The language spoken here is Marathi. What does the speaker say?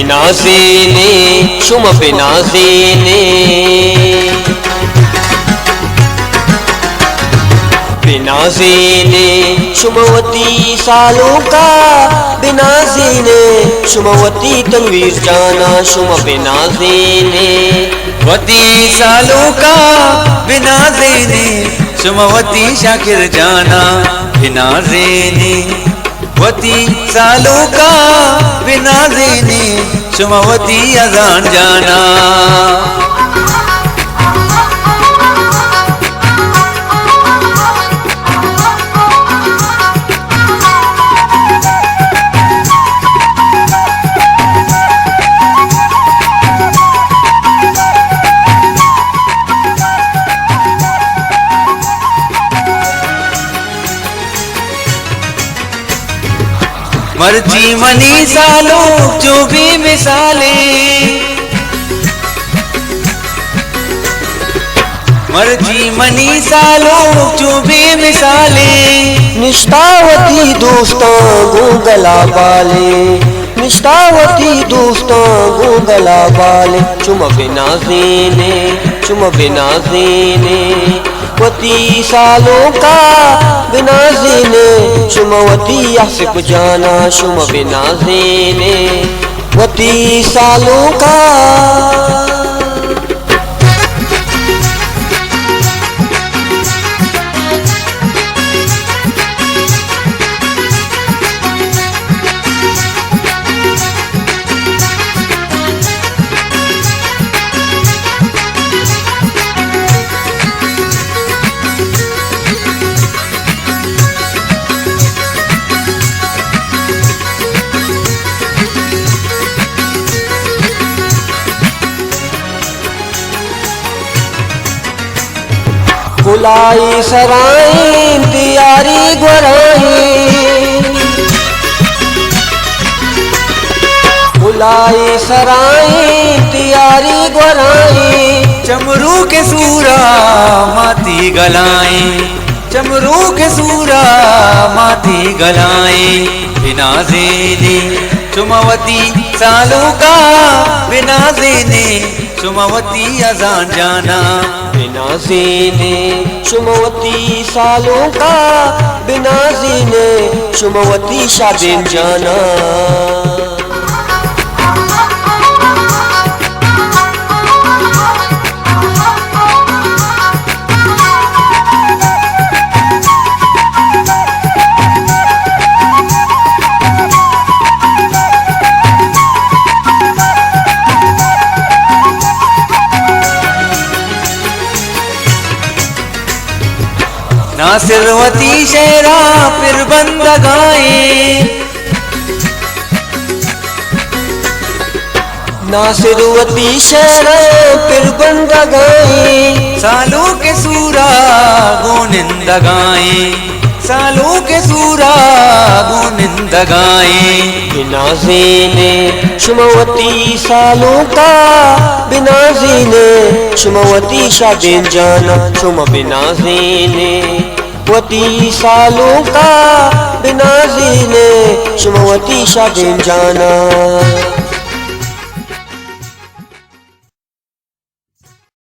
बेनाज़ीने शुम बेनाज़ीने बेनाज़ीने शुमवती सालों का बेनाज़ीने शुमवती तनवीर जाना शुम बेनाज़ीने वती सालों का बेनाज़ीने शुमवती शाकिर जाना बेनाज़ीने वती सालों का बेनाज़ीने शुमवती अजान जाना मर्जी मनी सालों जो भी मिसालें मर्जी मनी सालों जो भी मिसालें निष्ठावती दोस्तों गो गला बाले निष्ठावती दोस्तों गो गला बाले शुम बेनाज़ीने शुम बेनाज़ीने वती सालों का बेनाज़ीने शुमवती आसिफ जाना शुम बेनाज़ीने वती सालों का बुलाई सराई तियारी गुराई बुलाई सराई तियारी गुराई चमरू के सूरा माती गलाएं चमरू के सूरा माती गलाएं बेनाज़ीने शुमवती सालों का बेनाज़ीने शुमवती अजान जाना बेनाज़ीने शुमवती सालों का बेनाज़ीने शुमवती शादीन जाना नासिरवती शेरा फिर बंदगाएं नासिरवती शेरा फिर बंदगाएं सालों के सूरा गोनिंदगाएं सालों के सूरा गोनिंदगाएं बेनाज़ीने शुमवती सालों का बेनाज़ीने शुमवती शादीन जाना शुम बेनाज़ीने वती सालों का बेनाज़ीने शुमवती शादीन जाना।